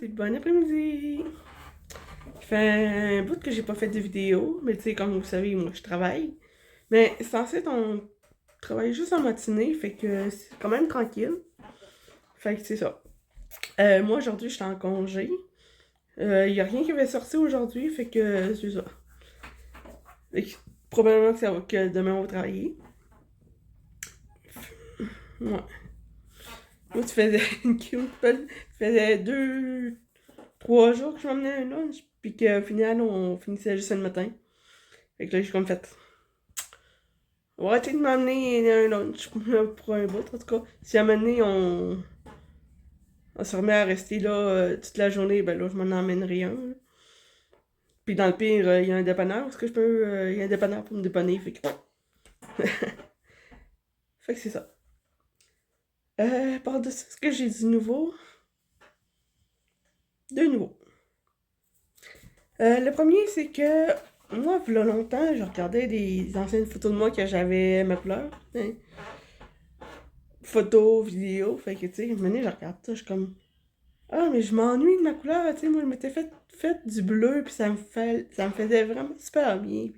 Bon après-midi! Ça fait un bout que j'ai pas fait de vidéo, mais tu sais, comme vous savez, moi je travaille. Mais c'est censé être on travaille juste en matinée, fait que c'est quand même tranquille. Fait que c'est ça. Moi aujourd'hui, j'étais en congé. Y a rien qui va sortir aujourd'hui, fait que c'est ça. Fait que probablement que demain on va travailler. Ouais. Moi, tu faisais 2, 3 jours que je m'emmenais un lunch, puis qu'au final, on finissait juste le matin. Fait que là, j'ai comme fait. On va arrêter de m'emmener un lunch pour un bout, en tout cas. Si à un moment donné, on se remet à rester là toute la journée, ben là, je m'en emmènerai un. Là. Puis dans le pire, il y a un dépanneur, parce que je peux. Il y a un dépanneur pour me dépanner, fait que. Fait que c'est ça. Par de ça, ce que j'ai du nouveau. De nouveau. Le premier, c'est que moi, il y a longtemps, je regardais des anciennes photos de moi que j'avais ma couleur. Hein. Photos, vidéos, fait que tu sais, maintenant je regarde ça, je suis comme. Ah, mais je m'ennuie de ma couleur, tu sais, moi je m'étais fait du bleu, puis ça me faisait vraiment super bien.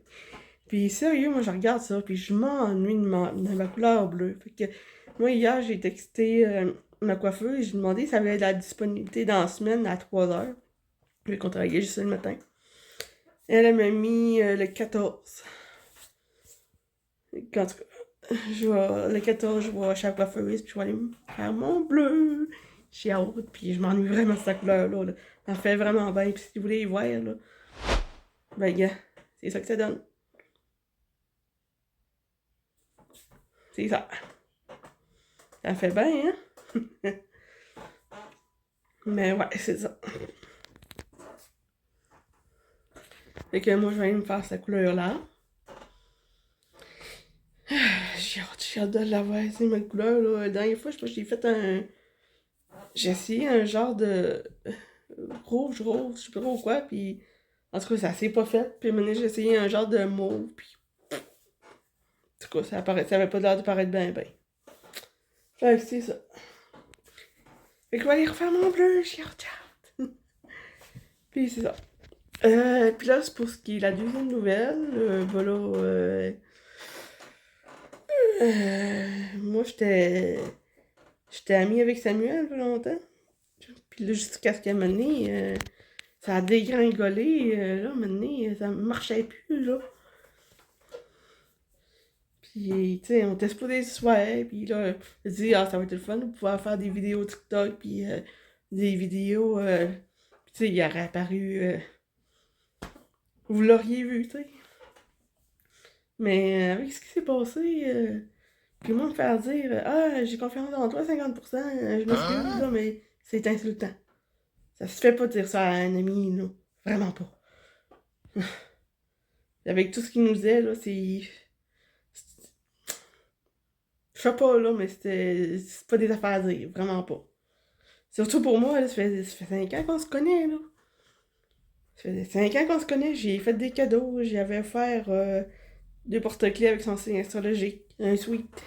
Puis sérieux, moi je regarde ça, puis je m'ennuie de ma couleur bleue. Fait que moi hier, j'ai texté ma coiffeuse, j'ai demandé si elle avait de la disponibilité dans la semaine à 3 heures, vu qu'on travaillait juste le matin. Elle m'a mis le 14. En tout cas, le 14, je vais chez la coiffeuse, puis je vais aller me faire mon bleu. J'ai hâte, puis je m'ennuie vraiment de cette couleur-là. Là. Ça me fait vraiment bien. Puis si vous voulez y voir, là, ben gars, c'est ça que ça donne. C'est ça. Ça me fait bien, hein? Mais ouais, c'est ça. Fait que moi, je vais aller me faire cette couleur-là. J'ai hâte de l'avoir, c'est ma couleur, là. La dernière fois, je sais pas, j'ai fait un... J'ai essayé un genre de rouge, je sais pas trop quoi, puis en tout cas, ça s'est pas fait. Puis maintenant, j'ai essayé un genre de mauve, puis en tout cas, ça avait pas l'air de paraître bien, bien. Fait que c'est ça. Fait que je vais aller refaire mon bleu, j'ai hâte. Puis c'est ça. Puis là, c'est pour ce qui est la deuxième nouvelle. Voilà. Moi, j'étais amie avec Samuel il longtemps. Puis là, jusqu'à ce qu'à un moment donné, ça a dégringolé. Là, à un moment donné, ça marchait plus, là. Puis, tu sais, on était supposé se voir. Puis là, je dis, ah, ça va être le fun de pouvoir faire des vidéos TikTok. Puis des vidéos. Puis, tu sais, il aurait apparu. Vous l'auriez vu, tu sais. Mais avec ce qui s'est passé, puis moi me faire dire, ah, j'ai confiance en toi 50%, je m'excuse, là, mais c'est insultant. Ça se fait pas dire ça à un ami, là. Vraiment pas. Avec tout ce qu'il nous disait, là, je sais pas, là, mais c'est pas des affaires à dire, vraiment pas. Surtout pour moi, là, ça fait 5 ans qu'on se connaît, là. Ça fait 5 ans qu'on se connaît, j'ai fait des cadeaux, j'avais offert 2 porte-clés avec son signe astrologique, un sweat,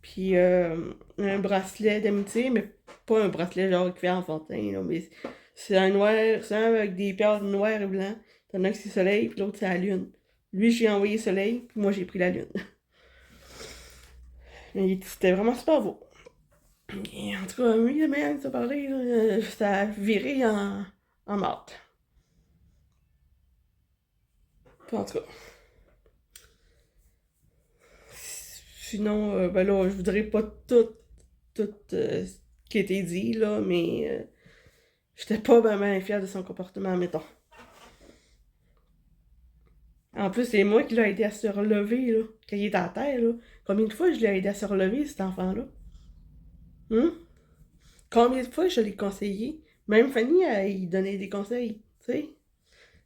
puis un bracelet d'amitié, mais pas un bracelet genre qui fait enfantin, là, mais c'est un noir, c'est un avec des perles noires et blancs. T'en as un que c'est soleil, puis l'autre c'est la lune. Lui, j'ai envoyé soleil, puis moi j'ai pris la lune. Mais c'était vraiment super beau. Et en tout cas, oui, le mec qui t'a parlé, là, ça a viré en maths. En tout cas. Sinon, ben là, je vous dirai pas tout ce qui a été dit, là, mais j'étais pas vraiment fière de son comportement, mettons. En plus, c'est moi qui l'ai aidé à se relever, là, quand il était à terre, là. Combien de fois je l'ai aidé à se relever, cet enfant-là? Hum? Combien de fois je l'ai conseillé? Même Fanny, il donnait des conseils, tu sais.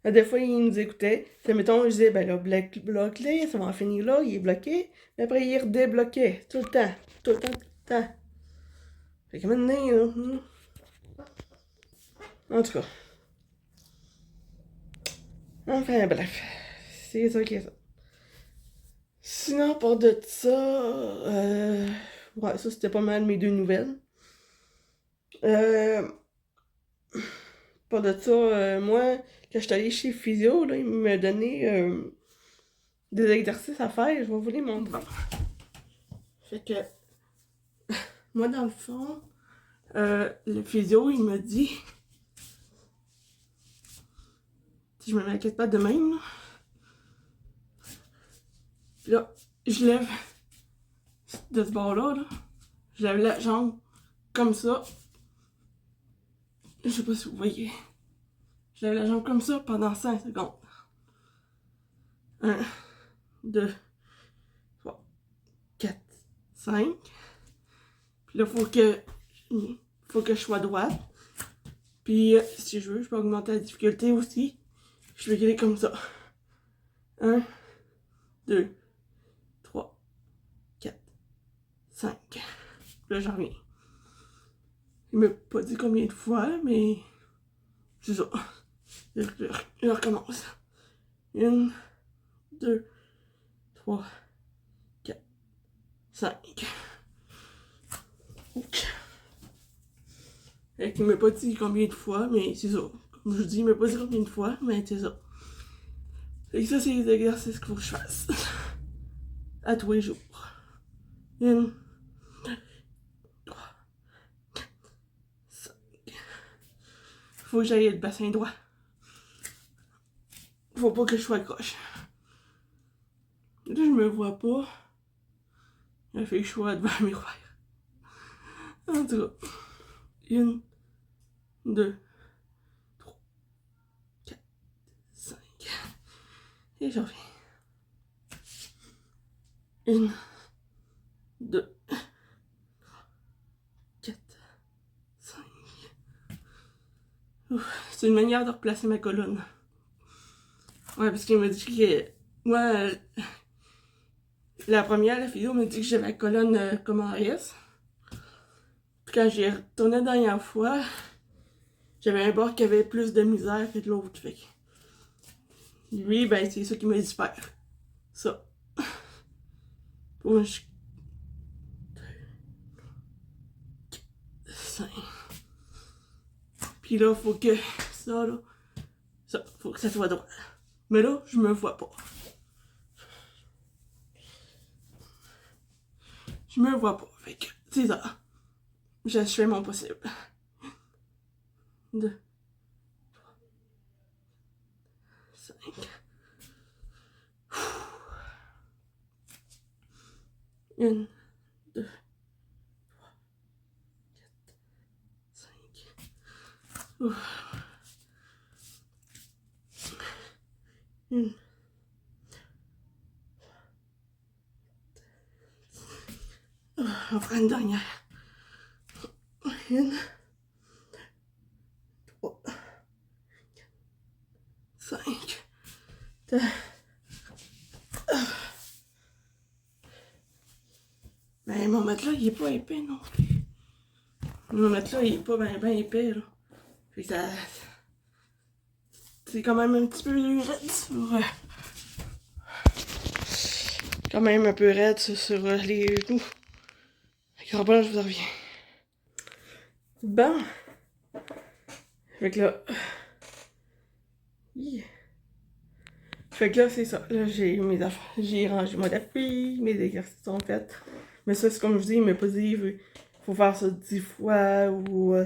Des fois, il nous écoutait. C'est, mettons, je disais, ben là, bloque-les, ça va en finir là, il est bloqué. Mais après, il redébloquait, tout le temps, tout le temps, tout le temps. Fait que maintenant, là, en tout cas. Enfin, bref. C'est ça qui est ça. Sinon, pour de ça, ouais, ça c'était pas mal mes deux nouvelles. Euh, Pas de ça, moi, quand j'étais allée chez Physio, là, il m'a donné des exercices à faire, je vais vous les montrer. Fait que, moi, dans le fond, le physio, il m'a dit, si je me m'inquiète pas de même, là, puis là, je lève de ce bord-là, là, je lève la jambe comme ça. Je sais pas si vous voyez. Je lève la jambe comme ça pendant 5 secondes. 1, 2, 3, 4, 5. Puis là, faut que je sois droite. Puis si je veux, je peux augmenter la difficulté aussi. Je vais y aller comme ça. 1, 2, 3, 4, 5. Là, j'en reviens. Il m'a pas dit combien de fois, mais c'est ça. Je recommence. 1, 2, 3, 4, 5. Fait qu'il m'a pas dit combien de fois, mais c'est ça. Comme je vous dis, il m'a pas dit combien de fois, mais c'est ça. Fait que ça, c'est les exercices qu'il faut que je fasse. À tous les jours. 1, 2, 3, 4, 5. Faut que j'aille le bassin droit. Faut pas que je sois croche. Là, je me vois pas. Il fait que je sois devant le miroir. En tout cas. 1, 2, 3, 4, 5. Et je reviens. 1, 2, 3, 4, 5. C'est une manière de replacer ma colonne. Ouais, parce qu'il m'a dit que moi, la première, la vidéo m'a dit que j'avais la colonne comme en S. Puis quand j'y retourné la dernière fois, j'avais un bord qui avait plus de misère que de l'autre. Fait que lui, ben, c'est ça qui m'a dit faire. Ça. Pour je... 5. Puis là, faut que ça, là, ça, faut que ça soit droit. Mais là, je me vois pas. Je me vois pas. Fait que, c'est ça. Je fais mon possible. 2, 3, 5. 1, 2, 3, 4, 5. 1. On va faire une dernière. 1, 3, 4, 5. Mais mon matelas, il est pas épais non plus. Mon matelas, il est pas ben épais, là. Fait que ça... C'est quand même un petit peu raide sur... quand même un peu raide sur les genoux. Fait que bon, je vous en reviens. Bon. Fait que là... Fait que là, c'est ça. Là, j'ai mes affaires. J'ai rangé mon tapis, mes exercices sont faits. Mais ça, c'est comme je vous dis, il m'a pas dit faut faire ça 10 fois ou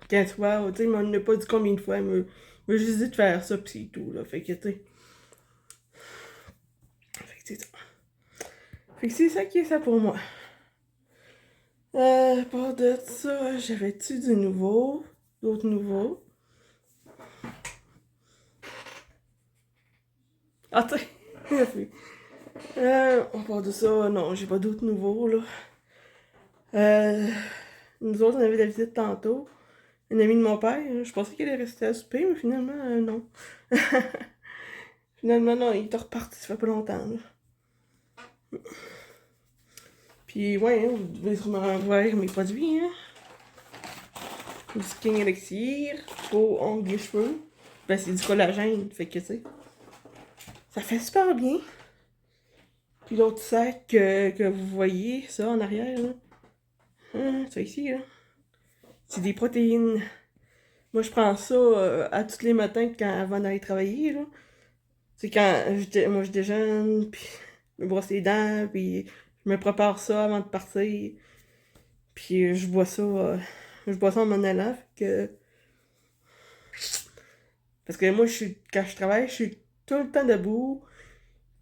15 fois. Tu sais, il m'a pas dit combien de fois. Il m'a juste dit de faire ça, pis c'est tout. Là. Fait que, tu sais. Fait que c'est ça. Fait que c'est ça qui est ça pour moi. À part de ça, j'avais-tu du nouveau? D'autres nouveaux? Ah, tu sais. À part de ça, non, j'ai pas d'autres nouveaux, là. Nous autres, on avait de la visite tantôt. Un ami de mon père. Je pensais qu'il allait rester à souper, mais finalement, non. Finalement, non, il est reparti, ça fait pas longtemps, là. Puis, ouais, vous devez sûrement voir mes produits, hein. Du King Elixir, peau, ongles et cheveux. Ben, c'est du collagène, fait que, tu sais. Ça fait super bien. Puis l'autre sac que vous voyez, ça, en arrière, là. Ça ici, là. C'est des protéines. Moi, je prends ça à tous les matins avant d'aller travailler, là. C'est quand moi, je déjeune, puis je me brosse les dents, puis je me prépare ça avant de partir. Puis je bois ça en m'en allant, fait que... Parce que moi, quand je travaille, je suis tout le temps debout.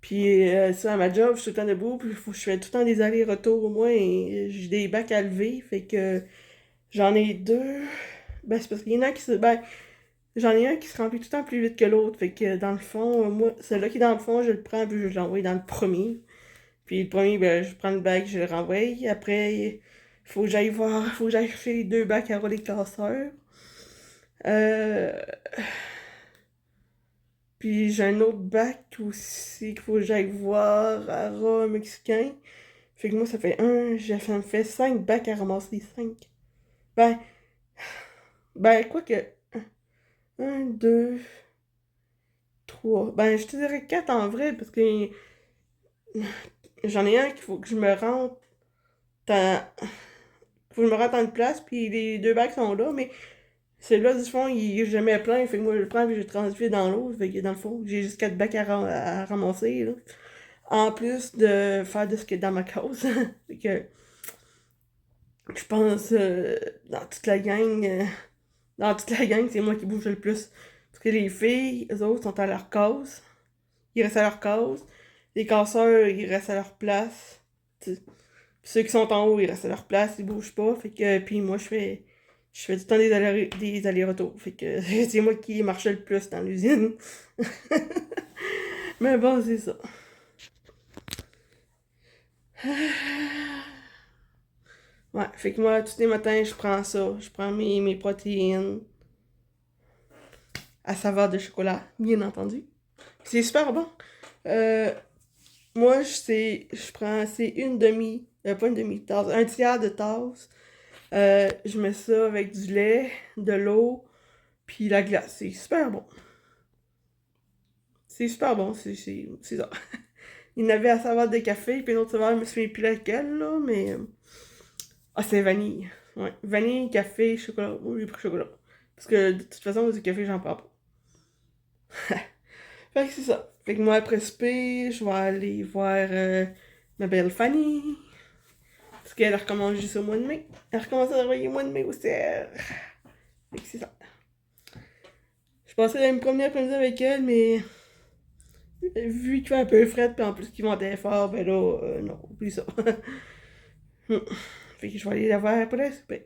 Puis ça, à ma job, je suis tout le temps debout, puis faut que je fais tout le temps des allers-retours au moins, et j'ai des bacs à lever, fait que j'en ai deux. Ben, c'est parce qu'il y en a qui se... Ben, j'en ai un qui se remplit tout le temps plus vite que l'autre, fait que dans le fond, moi, celui-là qui est dans le fond, je le prends, puis je l'envoie dans le premier. Puis le premier, ben, je prends le bac, je le renvoie. Après, il faut que j'aille chercher les deux bacs à rouler classeurs. Euh, Puis j'ai un autre bac aussi qu'il faut que j'aille voir à rat mexicain. Fait que moi, ça me fait 5 bacs à ramasser. 5. Ben, quoi que. Un, deux, trois. Ben, je te dirais 4 en vrai, parce que j'en ai un qu'il faut que je me rentre dans. Faut que je me rentre dans une place, puis les deux bacs sont là, mais celui-là, du fond, il est jamais plein, fait que moi, je le prends, puis je le transfère dans l'autre, fait que dans le fond, j'ai juste 4 bacs à ramasser, là. En plus de faire de ce qui est dans ma cause. Fait que je pense dans toute la gang, c'est moi qui bouge le plus. Parce que les filles, eux autres, sont à leur cause. Ils restent à leur cause. Les casseurs, ils restent à leur place. Puis ceux qui sont en haut, ils restent à leur place, ils bougent pas. Fait que, puis moi, je fais tout le temps des allers-retours. Fait que c'est moi qui marche le plus dans l'usine. Mais bon, c'est ça. Ouais, fait que moi, tous les matins, je prends ça. Je prends mes protéines à saveur de chocolat, bien entendu. C'est super bon. Euh, Moi, c'est une pas une demi-tasse, un tiers de tasse. Je mets ça avec du lait, de l'eau, puis la glace. C'est super bon. C'est super bon, c'est ça. Il y en avait à saveur de café, puis une autre saveur, je me souviens plus laquelle, là, mais... Ah, c'est vanille. Ouais, vanille, café, chocolat. Oui, j'ai pris chocolat. Parce que de toute façon, du café, j'en prends pas. Fait que c'est ça. Fait que moi, après souper, je vais aller voir ma belle Fanny. Parce qu'elle recommence juste au mois de mai. Elle recommence à travailler au mois de mai aussi. Fait que c'est ça. Je pensais aller me promener après-midi avec elle, mais vu qu'il fait un peu fret, puis en plus qu'il montait fort, ben là, non, oublie ça. Fait que je vais aller la voir après souper.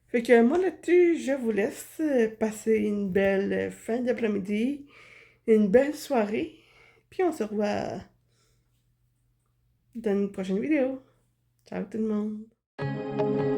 Fait que moi là-dessus, je vous laisse passer une belle fin d'après-midi, une belle soirée, puis on se revoit dans une prochaine vidéo. Ciao tout le monde!